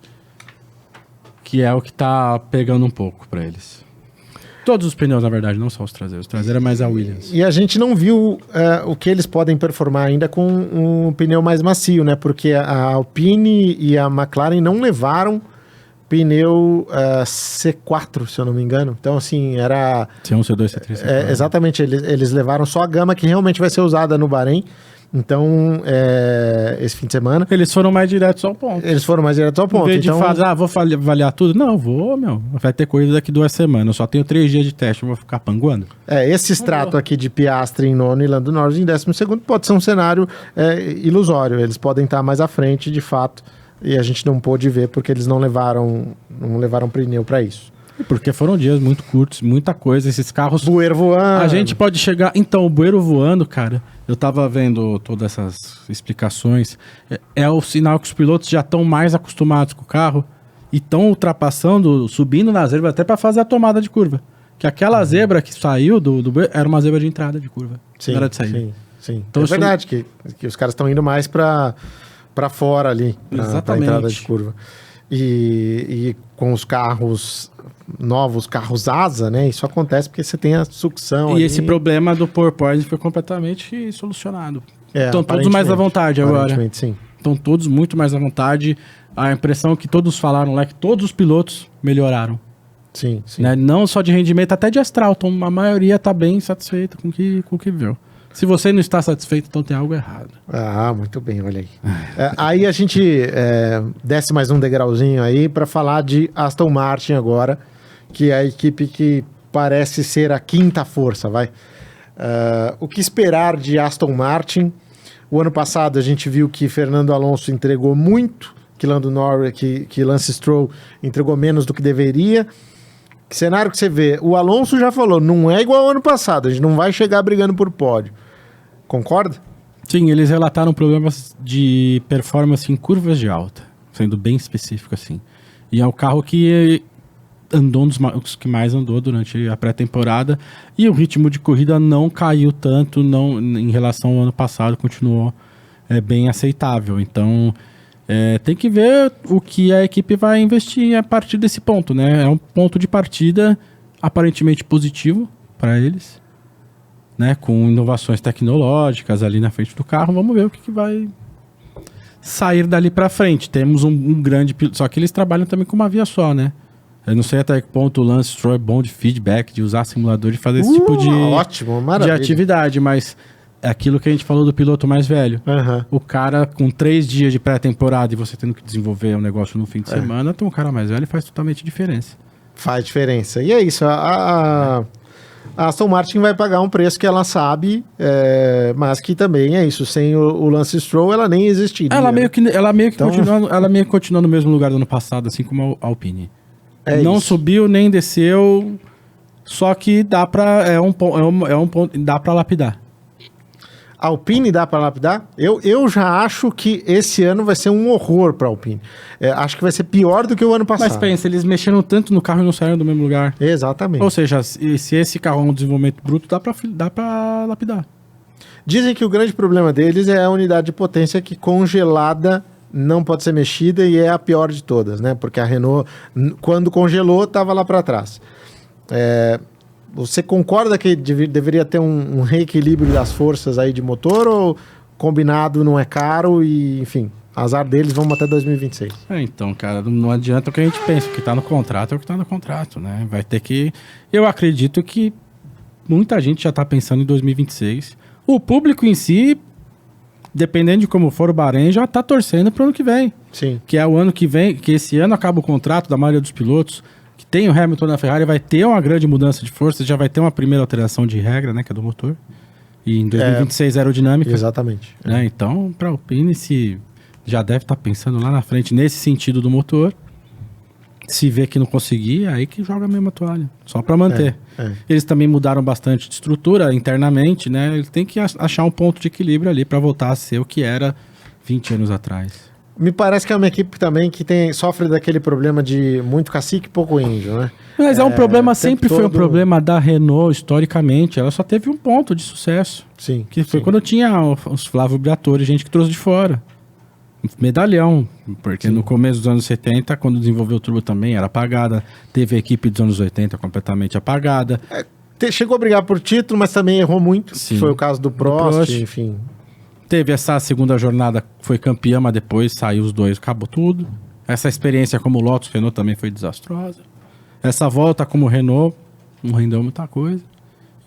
que é o que tá pegando um pouco para eles. Todos os pneus, na verdade, não só os traseiros. O traseiro é mais a Williams. E a gente não viu o que eles podem performar ainda com um pneu mais macio, né? Porque a Alpine e a McLaren não levaram pneu C4, se eu não me engano. Então, assim, era... C1, C2, C3, C4. Exatamente, eles levaram só a gama que realmente vai ser usada no Bahrein. Então, esse fim de semana... Eles foram mais diretos ao ponto. Em vez de fazer, vou avaliar tudo. Não, vai ter coisa daqui 2 semanas. Eu só tenho 3 dias de teste, eu vou ficar panguando. Esse extrato aqui de Piastri em 9º e Lando Norris em 12º pode ser um cenário ilusório. Eles podem estar mais à frente, de fato, e a gente não pôde ver porque eles não levaram pneu para isso. Porque foram dias muito curtos, muita coisa. Esses carros... Bueiro voando. A gente pode chegar... Então, o bueiro voando, cara... Eu tava vendo todas essas explicações. É o sinal que os pilotos já estão mais acostumados com o carro e estão ultrapassando, subindo na zebra até para fazer a tomada de curva. Que aquela zebra que saiu do bueiro era uma zebra de entrada de curva. Sim, não era de saída. Sim. Então, é verdade que os caras estão indo mais para fora ali, para entrada de curva. E com os carros... novos carros asa, né? Isso acontece porque você tem a sucção. E ali. Esse problema do porpoise foi completamente solucionado. É, estão todos mais à vontade agora. Sim. Estão todos muito mais à vontade. A impressão que todos falaram lá é que todos os pilotos melhoraram. Sim. Né? Não só de rendimento, até de astral. Então, a maioria está bem satisfeita com o que viu. Se você não está satisfeito, então tem algo errado. Ah, muito bem, olha aí. Aí a gente desce mais um degrauzinho aí para falar de Aston Martin agora, que é a equipe que parece ser a quinta força, vai. O que esperar de Aston Martin? O ano passado a gente viu que Fernando Alonso entregou muito, que Lando Norris, que Lance Stroll entregou menos do que deveria. Que cenário que você vê? O Alonso já falou, não é igual ao ano passado, a gente não vai chegar brigando por pódio. Concorda? Sim, eles relataram problemas de performance em curvas de alta, sendo bem específico assim. E é o carro que andou os que mais andou durante a pré-temporada e o ritmo de corrida não caiu tanto em relação ao ano passado, continuou bem aceitável. Então tem que ver o que a equipe vai investir a partir desse ponto, né? É um ponto de partida aparentemente positivo para eles, né? Com inovações tecnológicas ali na frente do carro. Vamos ver o que vai sair dali para frente. Temos um grande piloto, só que eles trabalham também com uma via só, né? Eu não sei até que ponto o Lance Stroll é bom de feedback, de usar simulador, de fazer esse tipo de, ótimo, maravilha, de atividade, mas é aquilo que a gente falou do piloto mais velho. O cara com 3 dias de pré-temporada e você tendo que desenvolver um negócio no fim de semana, então o cara mais velho faz totalmente diferença. Faz diferença. E é isso, a Aston Martin vai pagar um preço que ela sabe, mas que também é isso. Sem o Lance Stroll, ela nem existiria. Ela meio que então... continua no mesmo lugar do ano passado, assim como a Alpine. Não isso. Subiu, nem desceu, só que dá pra, é um ponto, dá pra lapidar. A Alpine dá para lapidar? Eu já acho que esse ano vai ser um horror para a Alpine. Acho que vai ser pior do que o ano passado. Mas pensa, eles mexeram tanto no carro e não saíram do mesmo lugar. Exatamente. Ou seja, se esse carro é um desenvolvimento bruto, dá para lapidar. Dizem que o grande problema deles é a unidade de potência que congelada não pode ser mexida e é a pior de todas, né? Porque a Renault, quando congelou, estava lá para trás. Você concorda que deveria ter um reequilíbrio das forças aí de motor ou combinado não é caro e, enfim, azar deles, vamos até 2026? Então, cara, não adianta o que a gente pensa, o que tá no contrato é o que tá no contrato, né? Vai ter que... Eu acredito que muita gente já tá pensando em 2026. O público em si, dependendo de como for o Bahrein, já tá torcendo pro ano que vem. Sim. Que é o ano que vem, que esse ano acaba o contrato da maioria dos pilotos. Tem o Hamilton na Ferrari, vai ter uma grande mudança de força, já vai ter uma primeira alteração de regra, né, que é do motor. E em 2026 aerodinâmica. Exatamente. Né, então, para a Alpine, se já deve estar pensando lá na frente nesse sentido do motor. Se vê que não conseguir, aí que joga a mesma toalha. Só para manter. Eles também mudaram bastante de estrutura internamente, né? Eles têm que achar um ponto de equilíbrio ali para voltar a ser o que era 20 anos atrás. Me parece que é uma equipe também que sofre daquele problema de muito cacique e pouco índio, né? Mas é um problema, sempre foi um problema da Renault, historicamente. Ela só teve um ponto de sucesso. Sim. Que foi quando tinha os Flávio Briatore, gente que trouxe de fora. Medalhão. Porque no começo dos anos 70, quando desenvolveu o turbo também, era apagada. Teve a equipe dos anos 80 completamente apagada. Chegou a brigar por título, mas também errou muito. Sim. Foi o caso do Prost, enfim... Teve essa segunda jornada, foi campeã, mas depois saiu os dois, acabou tudo. Essa experiência como Lotus, Renault também foi desastrosa. Essa volta como Renault, não rendeu muita coisa.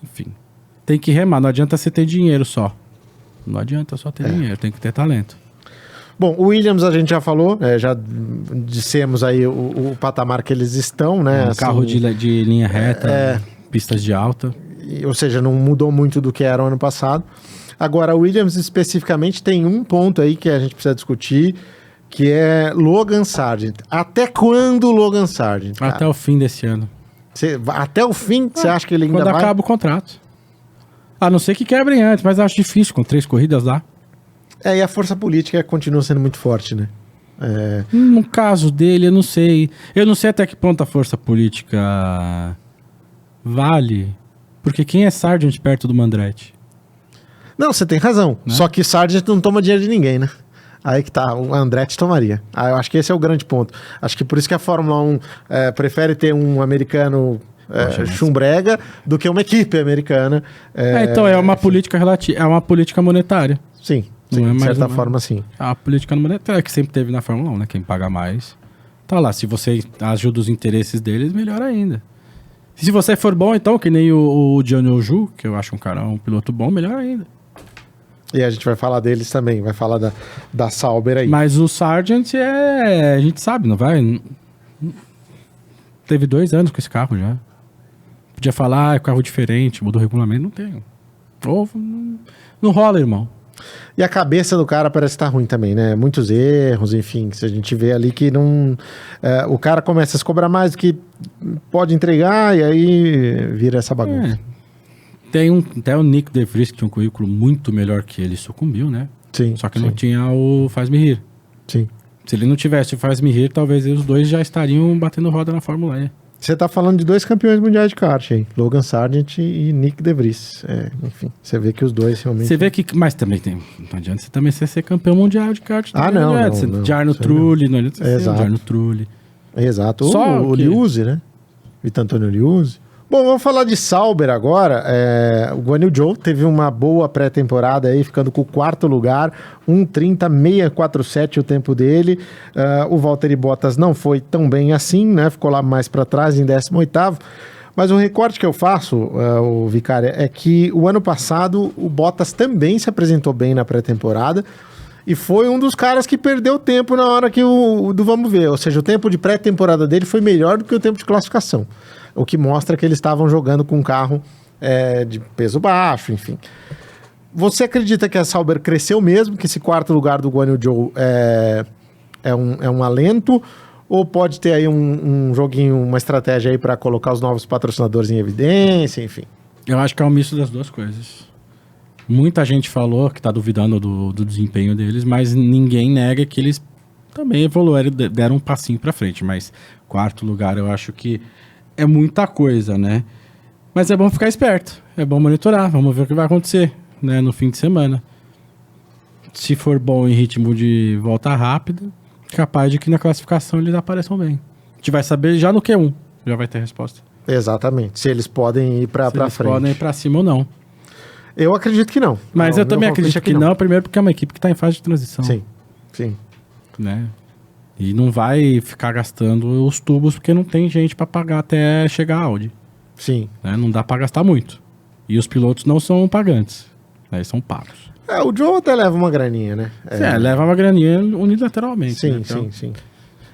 Enfim, tem que remar, não adianta você ter dinheiro só. Não adianta só ter dinheiro, tem que ter talento. Bom, o Williams a gente já falou, já dissemos aí o patamar que eles estão, né? Carro de linha reta, pistas de alta. Ou seja, não mudou muito do que era o ano passado. Agora, o Williams especificamente tem um ponto aí que a gente precisa discutir, que é Logan Sargent. Até quando Logan Sargent? Cara? Até o fim desse ano. Até o fim, você acha que ele ainda vai? Quando acaba o contrato. A não ser que quebrem antes, mas acho difícil, com 3 corridas lá. E a força política continua sendo muito forte, né? No caso dele, eu não sei. Eu não sei até que ponto a força política vale. Porque quem é Sargent perto do Mandretti? Não, você tem razão. Né? Só que Sargent não toma dinheiro de ninguém, né? Aí que tá, o Andretti tomaria. Eu acho que esse é o grande ponto. Acho que por isso que a Fórmula 1 prefere ter um americano chumbrega do que uma equipe americana. Então é uma política relativa, é uma política monetária. Sim, de certa forma sim. A política monetária que sempre teve na Fórmula 1, né? Quem paga mais tá lá. Se você ajuda os interesses deles, melhor ainda. Se você for bom, então, que nem o Gianni Ogier, que eu acho um piloto bom, melhor ainda. E a gente vai falar deles também, vai falar da Sauber aí. Mas o Sargent a gente sabe, não vai? Teve 2 anos com esse carro já. Podia falar, é um carro diferente, mudou o regulamento, não tem. Ou não rola, irmão. E a cabeça do cara parece estar ruim também, né? Muitos erros, enfim, se a gente vê ali que não... o cara começa a se cobrar mais do que pode entregar e aí vira essa bagunça. Tem até o Nick De Vries, que tinha um currículo muito melhor que ele, sucumbiu, né? Sim. Só que não tinha o Faz-me Rir. Sim. Se ele não tivesse o Faz-me Rir, talvez os dois já estariam batendo roda na Fórmula E. Você tá falando de 2 campeões mundiais de kart aí, Logan Sargent e Nick De Vries. Enfim, você vê que os dois realmente... Você vê que... Mas também tem... Não adianta você também ser campeão mundial de kart. Não. Jarno Trulli, não adianta ser Exato. Jarno Trulli. Exato. O Liuzzi, né? Vitor Antônio Liuzzi. Bom, vamos falar de Sauber agora. O Guan Yu Zhou teve uma boa pré-temporada aí, ficando com o 4º lugar, 1:30.647 o tempo dele. O Valtteri Bottas não foi tão bem assim, né? Ficou lá mais para trás, em 18º. Mas o recorte que eu faço, o Vicária, é que o ano passado o Bottas também se apresentou bem na pré-temporada e foi um dos caras que perdeu tempo na hora do vamos ver. Ou seja, o tempo de pré-temporada dele foi melhor do que o tempo de classificação. O que mostra que eles estavam jogando com um carro de peso baixo, enfim. Você acredita que a Sauber cresceu mesmo, que esse 4º lugar do Guan Yu Zhou é um alento? Ou pode ter aí um joguinho, uma estratégia aí para colocar os novos patrocinadores em evidência, enfim? Eu acho que é um misto das duas coisas. Muita gente falou que está duvidando do desempenho deles, mas ninguém nega que eles também evoluíram, deram um passinho para frente. Mas 4º lugar eu acho que é muita coisa, né? Mas é bom ficar esperto, é bom monitorar, vamos ver o que vai acontecer, né, no fim de semana. Se for bom em ritmo de volta rápida, capaz de que na classificação eles apareçam bem. A gente vai saber já no Q1, já vai ter resposta. Exatamente, se eles podem ir para frente. Se eles podem ir para cima ou não. Eu acredito que não. Mas eu também acredito que não, primeiro porque é uma equipe que está em fase de transição. Sim. Né? E não vai ficar gastando os tubos porque não tem gente para pagar até chegar a Audi. Sim. Né? Não dá para gastar muito. E os pilotos não são pagantes. Né? Eles são pagos. O Joe até leva uma graninha, né? Leva uma graninha unilateralmente. Sim, né? Então, sim.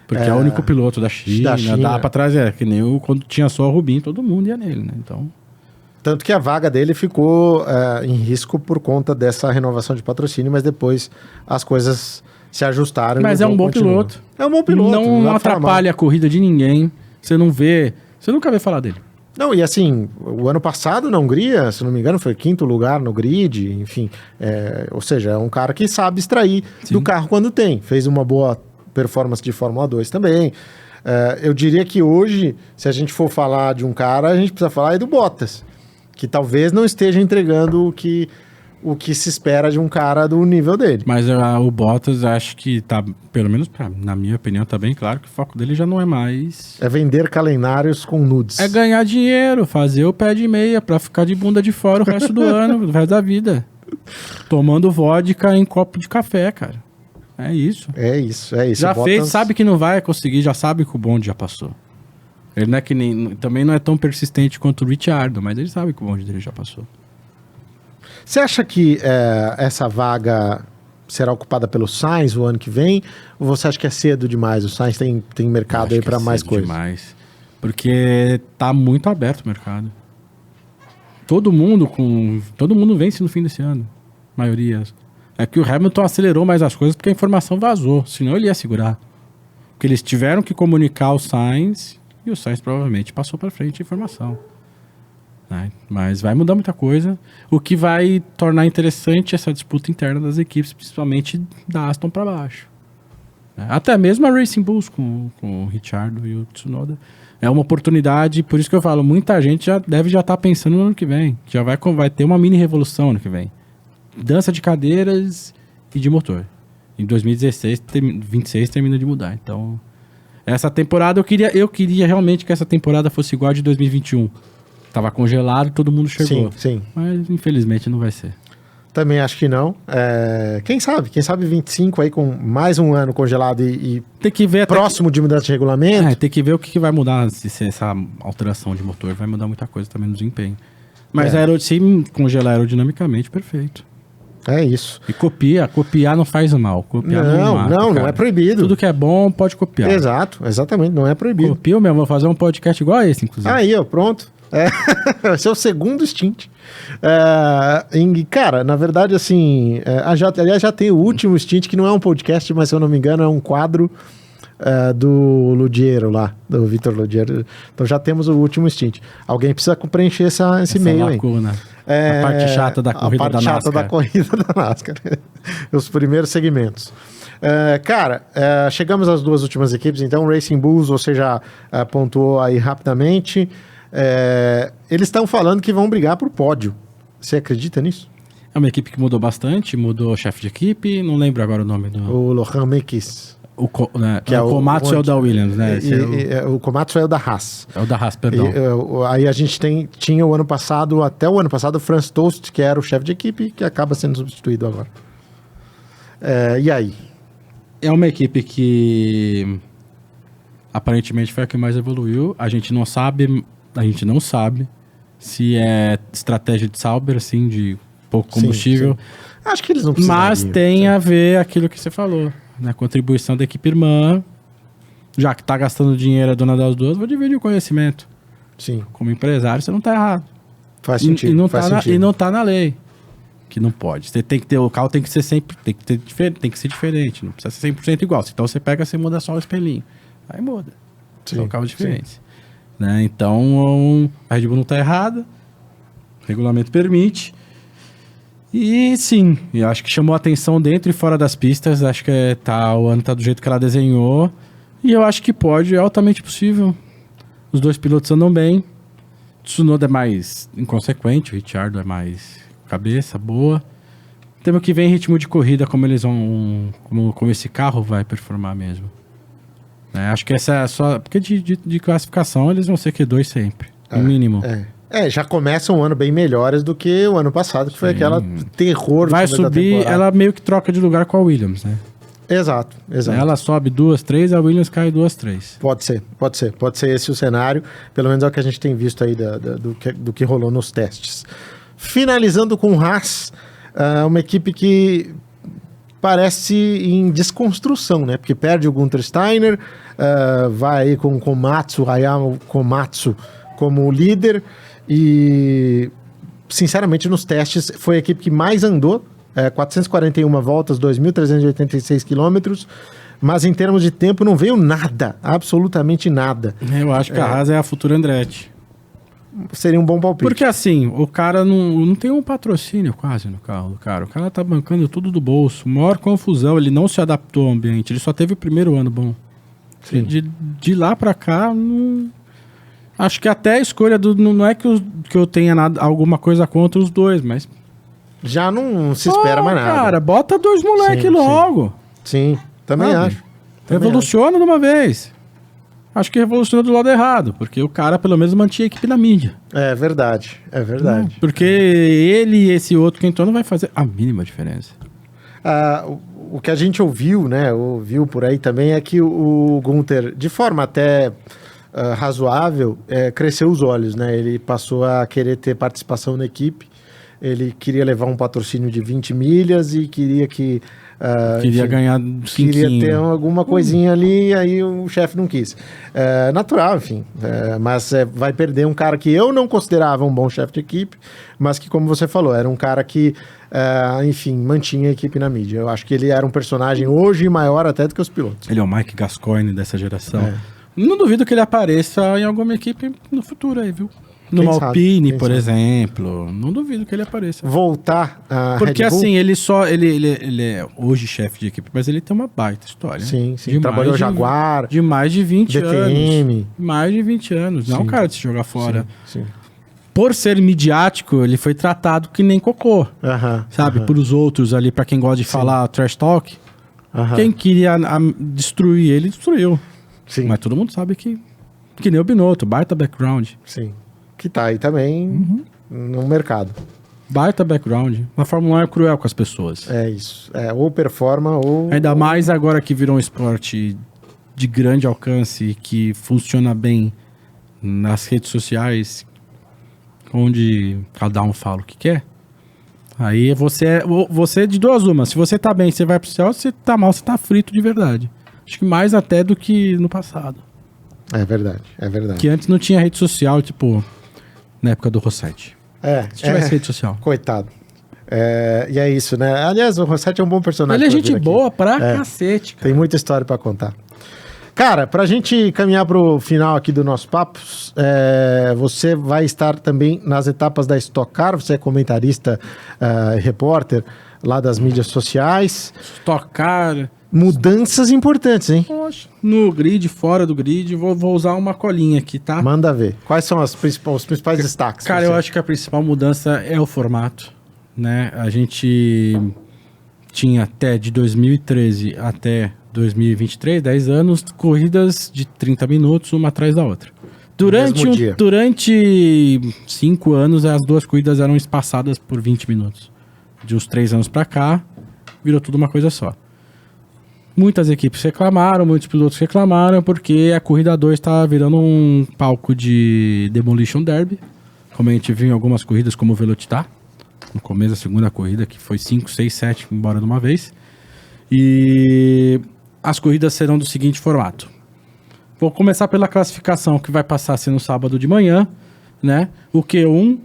Porque é o único piloto da China. Dá para trazer. Que nem quando tinha só o Rubinho, todo mundo ia nele, né? Então... Tanto que a vaga dele ficou em risco por conta dessa renovação de patrocínio, mas depois as coisas se ajustaram. Mas é um bom piloto. É um bom piloto. Não atrapalha a corrida de ninguém. Você nunca vê falar dele. Não, e assim, o ano passado na Hungria, se não me engano, foi 5º lugar no grid, enfim. Ou seja, é um cara que sabe extrair do carro quando tem. Fez uma boa performance de Fórmula 2 também. Eu diria que hoje, se a gente for falar de um cara, a gente precisa falar do Bottas, que talvez não esteja entregando o que se espera de um cara do nível dele. Mas o Bottas, acho que tá, pelo menos na minha opinião, tá bem claro que o foco dele já não é mais... É vender calendários com nudes. É ganhar dinheiro, fazer o pé de meia pra ficar de bunda de fora o resto do ano, o resto da vida. Tomando vodka em copo de café, cara. É isso. É isso. Já fez, sabe que não vai conseguir, já sabe que o bonde já passou. Ele não é também não é tão persistente quanto o Ricciardo, mas ele sabe que o bonde dele já passou. Você acha que essa vaga será ocupada pelo Sainz o ano que vem? Ou você acha que é cedo demais? O Sainz tem mercado aí para mais coisas? Demais. Porque tá muito aberto o mercado. Todo mundo vence no fim desse ano. A maioria. É que o Hamilton acelerou mais as coisas porque a informação vazou. Senão ele ia segurar. Porque eles tiveram que comunicar ao Sainz... E o Sainz provavelmente passou para frente a informação. Né? Mas vai mudar muita coisa. O que vai tornar interessante essa disputa interna das equipes, principalmente da Aston para baixo. Até mesmo a Racing Bulls com o Ricciardo e o Tsunoda. É uma oportunidade, por isso que eu falo, muita gente deve estar pensando no ano que vem. Já vai ter uma mini revolução ano que vem. Dança de cadeiras e de motor. Em 2026, 26 termina de mudar. Então... Essa temporada, eu queria realmente que essa temporada fosse igual a de 2021. Tava congelado e todo mundo chegou. Sim. Mas, infelizmente, não vai ser. Também acho que não. Quem sabe 25 aí com mais um ano congelado e tem que ver próximo de mudança de regulamento. Tem que ver o que vai mudar, se essa alteração de motor vai mudar muita coisa também no desempenho. Mas se congelar aerodinamicamente, perfeito. É isso. E copiar não faz mal. Copiar não é proibido. Tudo que é bom pode copiar. Exatamente, não é proibido. Copio mesmo, vou fazer um podcast igual a esse, inclusive. Aí, ó, pronto. Esse é o segundo stint. Cara, na verdade, assim, aliás, já tem o último stint, que não é um podcast, mas se eu não me engano, é um quadro do Ludiero lá, do Vitor Ludiero. Então já temos o último stint. Alguém precisa preencher esse meio aí. A parte chata da corrida da NASCAR. A parte chata da corrida da NASCAR. Os primeiros segmentos. Chegamos às duas últimas equipes, então Racing Bulls, você já pontuou aí rapidamente. Eles estão falando que vão brigar por pódio. Você acredita nisso? É uma equipe que mudou bastante, mudou o chefe de equipe, não lembro agora o nome do... O Lohan Mekis. O Komatsu é o da Williams, né? O Komatsu é o da Haas. É o da Haas, perdão. Aí a gente tinha o ano passado, até o ano passado, o Franz Tost, que era o chefe de equipe, que acaba sendo substituído agora. E aí? É uma equipe que aparentemente foi a que mais evoluiu. A gente não sabe se é estratégia de Sauber, assim, de pouco combustível. Sim. Acho que eles não precisam. Mas tem a ver aquilo que você falou, né? Contribuição da equipe irmã. Já que tá gastando dinheiro a dona das duas, vou dividir o conhecimento. Sim. Como empresário, você não tá errado. Faz sentido. E não tá na lei. Que não pode. Você tem que ter, o carro tem que ser sempre, tem que ser diferente, não precisa ser 100% igual. Então você pega, você muda só o espelhinho. Aí muda. São carros diferentes. Né? Então a Red Bull não tá errada. O regulamento permite. E sim, eu acho que chamou a atenção dentro e fora das pistas. Acho que o ano tá do jeito que ela desenhou. E eu acho que é altamente possível. Os dois pilotos andam bem. Tsunoda é mais inconsequente, o Ricciardo é mais cabeça boa. Temos que ver em ritmo de corrida como eles vão, como esse carro vai performar mesmo. Acho que essa é só, porque de classificação eles vão ser Q2 sempre, no mínimo. Já começa um ano bem melhores do que o ano passado, que foi aquela terror. Vai subir, ela meio que troca de lugar com a Williams, né? Exato. Ela sobe 2, 3, a Williams cai 2, 3. Pode ser esse o cenário, pelo menos é o que a gente tem visto aí do que rolou nos testes. Finalizando com o Haas, uma equipe que parece em desconstrução, né? Porque perde o Gunther Steiner, vai aí com o Hayao Komatsu como líder e, sinceramente, nos testes foi a equipe que mais andou, 441 voltas, 2.386 quilômetros, mas em termos de tempo não veio nada, absolutamente nada. Eu acho que a Haas é a futura Andretti. Seria um bom palpite. Porque assim, o cara não tem um patrocínio quase no carro do cara. O cara tá bancando tudo do bolso. Maior confusão, ele não se adaptou ao ambiente. Ele só teve o primeiro ano bom. Sim. De lá pra cá, acho que até a escolha não é que eu tenha alguma coisa contra os dois, mas... Já não se espera mais nada. Cara, bota dois moleques logo. Sim, também acho. Revoluciona de uma vez. Acho que revolucionou do lado errado, porque o cara pelo menos mantinha a equipe na mídia. É verdade. Porque ele e esse outro que entrou não vai fazer a mínima diferença. O que a gente ouviu por aí também é que o Gunther, de forma até razoável, cresceu os olhos, né? Ele passou a querer ter participação na equipe, ele queria levar um patrocínio de 20 milhas e queria que... queria ganhar queria ter alguma coisinha ali, e aí o chefe não quis. Natural, enfim. Mas vai perder um cara que eu não considerava um bom chefe de equipe, mas que, como você falou, era um cara que, enfim, mantinha a equipe na mídia. Eu acho que ele era um personagem hoje maior até do que os pilotos. Ele é o Mike Gascoigne dessa geração. Não duvido que ele apareça em alguma equipe no futuro aí, viu? Numa Alpine, por exemplo. Não duvido que ele apareça. Voltar a Porque assim, ele é hoje chefe de equipe, mas ele tem uma baita história. Sim. Trabalhou Jaguar. De mais de 20 DTM. anos. Mais de 20 anos. Não é um cara de se jogar fora. Sim. Por ser midiático, ele foi tratado que nem cocô. Sabe? Por os outros ali, pra quem gosta de falar trash talk. Quem queria destruir ele, destruiu. Sim. Mas todo mundo sabe que nem o Binotto, baita background. Sim. Que tá aí também no mercado. Baita background. A Fórmula 1 é cruel com as pessoas. É isso. Ou performa ou... Ainda mais agora que virou um esporte de grande alcance, que funciona bem nas redes sociais, onde cada um fala o que quer. Aí você de duas uma. Se você tá bem, você vai pro céu. Se você tá mal, você tá frito de verdade. Acho que mais até do que no passado. É verdade. Que antes não tinha rede social, tipo... Na época do Rossetti. Se tivesse rede social. Coitado. E é isso, né? Aliás, o Rossetti é um bom personagem. Ele é gente boa pra cacete, cara. Tem muita história pra contar. Cara, pra gente caminhar pro final aqui do nosso papo, você vai estar também nas etapas da Stock Car, você é comentarista e repórter lá das mídias sociais. Stock Car... Mudanças importantes, hein? Poxa, no grid, fora do grid, vou usar uma colinha aqui, tá? Manda ver. Quais são os principais destaques? Cara, eu acho que a principal mudança é o formato. né? A gente tinha até de 2013 até 2023, 10 anos, corridas de 30 minutos, uma atrás da outra. Durante 5 anos, as duas corridas eram espaçadas por 20 minutos. De uns 3 anos para cá, virou tudo uma coisa só. Muitas equipes reclamaram, muitos pilotos reclamaram, porque a corrida 2 está virando um palco de Demolition Derby, como a gente viu em algumas corridas, como o Velocitar, no começo da segunda corrida, que foi 5, 6, 7 embora de uma vez. E as corridas serão do seguinte formato. Vou começar pela classificação, que vai passar a ser no sábado de manhã, né? O Q1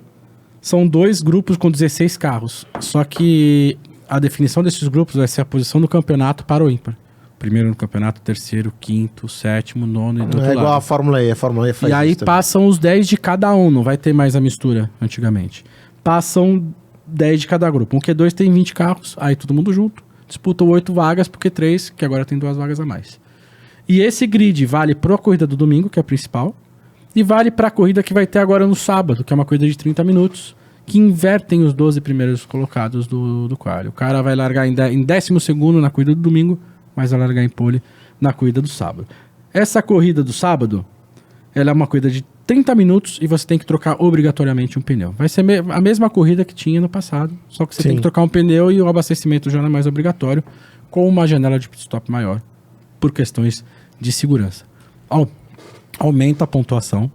são 2 grupos com 16 carros. Só que a definição desses grupos vai ser a posição do campeonato para o ímpar. Primeiro no campeonato, terceiro, quinto, sétimo, nono e do outro lado. É igual a Fórmula E, a Fórmula E faz isso. E aí passam os 10 de cada um, não vai ter mais a mistura antigamente. Passam 10 de cada grupo. Um Q2 tem 20 carros, aí todo mundo junto. Disputam 8 vagas, porque 3, que agora tem 2 vagas a mais. E esse grid vale para a corrida do domingo, que é a principal, e vale para a corrida que vai ter agora no sábado, que é uma corrida de 30 minutos, que invertem os 12 primeiros colocados do quali. O cara vai largar em 12º na corrida do domingo, mas vai largar em pole na corrida do sábado. Essa corrida do sábado, ela é uma corrida de 30 minutos e você tem que trocar obrigatoriamente um pneu. Vai ser a mesma corrida que tinha no passado, só que você tem que trocar um pneu e o abastecimento já não é mais obrigatório, com uma janela de pit stop maior, por questões de segurança. Aumenta a pontuação.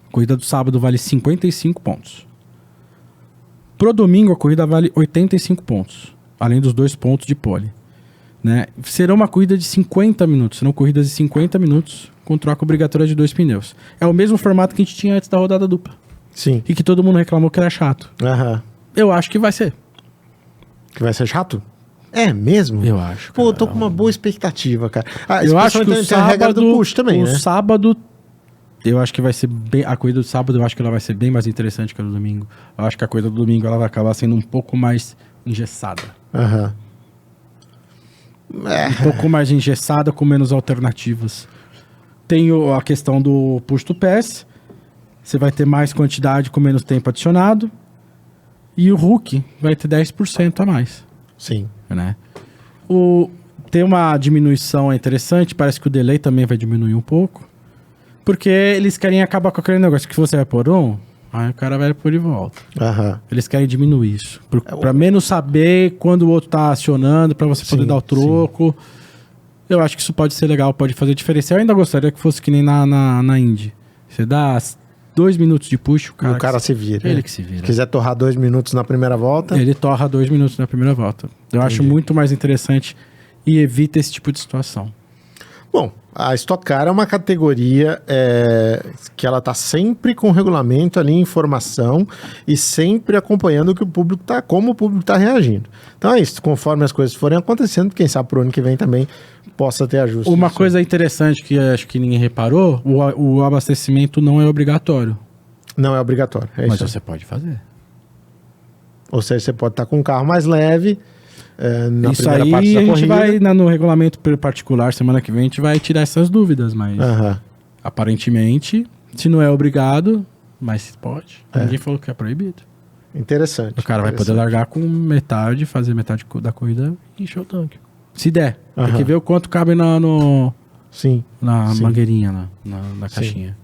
A corrida do sábado vale 55 pontos. Pro domingo, a corrida vale 85 pontos, além dos 2 pontos de pole. Né? Será uma corrida de 50 minutos, serão corridas de 50 minutos com troca obrigatória de 2 pneus. É o mesmo formato que a gente tinha antes da rodada dupla. Sim. E que todo mundo reclamou que era chato. Eu acho que vai ser. Que vai ser chato? É mesmo? Eu acho. Pô, eu tô com uma boa expectativa, cara. Eu acho que o sábado, a regra do push também, né? Sábado, eu acho que vai ser bem... A corrida do sábado, eu acho que ela vai ser bem mais interessante que a do domingo. Eu acho que a corrida do domingo, ela vai acabar sendo um pouco mais engessada. Um pouco mais engessada, com menos alternativas. Tem a questão do push to pass. Você vai ter mais quantidade com menos tempo adicionado. E o Hulk vai ter 10% a mais. Sim. Né? Tem uma diminuição interessante. Parece que o delay também vai diminuir um pouco. Porque eles querem acabar com aquele negócio que você vai pôr aí o cara vai pôr de volta. Eles querem diminuir isso. Pra menos saber quando o outro tá acionando, pra você poder dar o troco. Eu acho que isso pode ser legal, pode fazer diferença. Eu ainda gostaria que fosse que nem na Indy. Você dá 2 minutos de push, o cara se vira. Ele que se vira. Se quiser torrar 2 minutos na primeira volta... Ele torra 2 minutos na primeira volta. Eu acho muito mais interessante e evita esse tipo de situação. Bom, a Stock Car é uma categoria que ela está sempre com regulamento ali, informação e sempre acompanhando o que o público como o público está reagindo. Então é isso, conforme as coisas forem acontecendo, quem sabe pro ano que vem também possa ter ajustes. Uma coisa interessante que acho que ninguém reparou, o abastecimento não é obrigatório. Não é obrigatório, mas você pode fazer. Ou seja, você pode estar com um carro mais leve... na isso primeira aí parte da a gente corrida. vai no regulamento particular semana que vem, a gente vai tirar essas dúvidas, mas aparentemente, se não é obrigado, mas pode, ninguém falou que é proibido. Interessante. O cara vai poder largar com metade, fazer metade da corrida e encher o tanque. Se der. Tem que ver o quanto cabe na mangueirinha, na caixinha.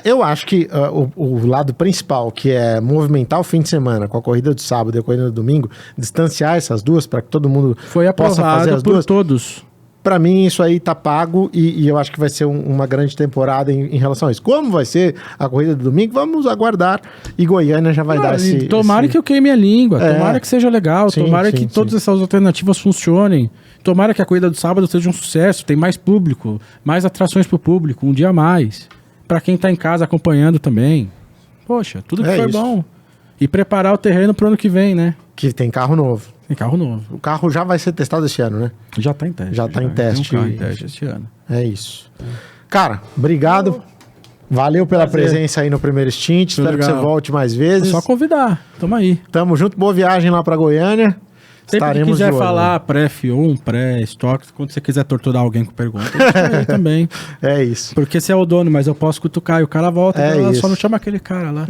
Eu acho que o lado principal, que é movimentar o fim de semana com a corrida do sábado e a corrida do domingo, distanciar essas duas para que todo mundo possa fazer as duas. Todos. Para mim, isso aí tá pago e eu acho que vai ser uma grande temporada em relação a isso. Como vai ser a corrida do domingo? Vamos aguardar. E Goiânia já vai dar esse... Tomara que eu queime a língua, tomara que seja legal, tomara que todas essas alternativas funcionem. Tomara que a corrida do sábado seja um sucesso, tem mais público, mais atrações pro público, um dia a mais. Pra quem tá em casa acompanhando também. Poxa, tudo que foi bom. E preparar o terreno pro ano que vem, né? Que tem carro novo. Tem carro novo. O carro já vai ser testado esse ano, né? Já tá em teste. Já tá em teste. Tem um carro em teste esse ano. É isso. Cara, obrigado. Valeu pela presença aí no primeiro stint. Espero que você volte mais vezes. É só convidar. Tamo aí. Tamo junto. Boa viagem lá pra Goiânia. Sempre que quiser falar pré-F1, pré-stock, quando você quiser torturar alguém com pergunta, aí também. É isso. Porque você é o dono, mas eu posso cutucar e o cara volta, só não chama aquele cara lá.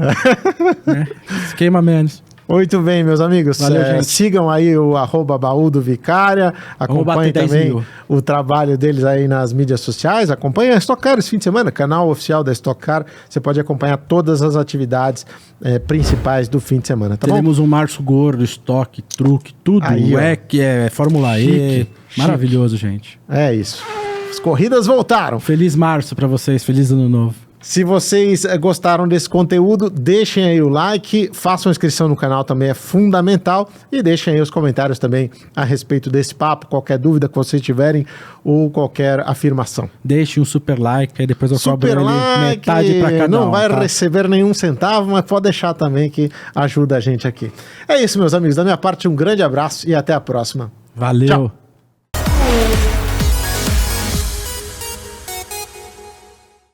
Né? Se queima menos. Muito bem, meus amigos. Valeu, sigam aí o @baúdovicária, acompanhem também o trabalho deles aí nas mídias sociais, acompanhem a Stock Car esse fim de semana, canal oficial da Stock Car, você pode acompanhar todas as atividades principais do fim de semana, tá Teremos um março gordo, estoque, truque, tudo, aí, Fórmula E, maravilhoso, gente. É isso. As corridas voltaram. Feliz março pra vocês, feliz ano novo. Se vocês gostaram desse conteúdo, deixem aí o like, façam inscrição no canal também, é fundamental, e deixem aí os comentários também a respeito desse papo, qualquer dúvida que vocês tiverem ou qualquer afirmação. Deixem um super like, aí depois eu cobro ele metade pra cada não vai receber nenhum centavo, mas pode deixar também que ajuda a gente aqui. É isso, meus amigos, da minha parte um grande abraço e até a próxima. Valeu! Tchau.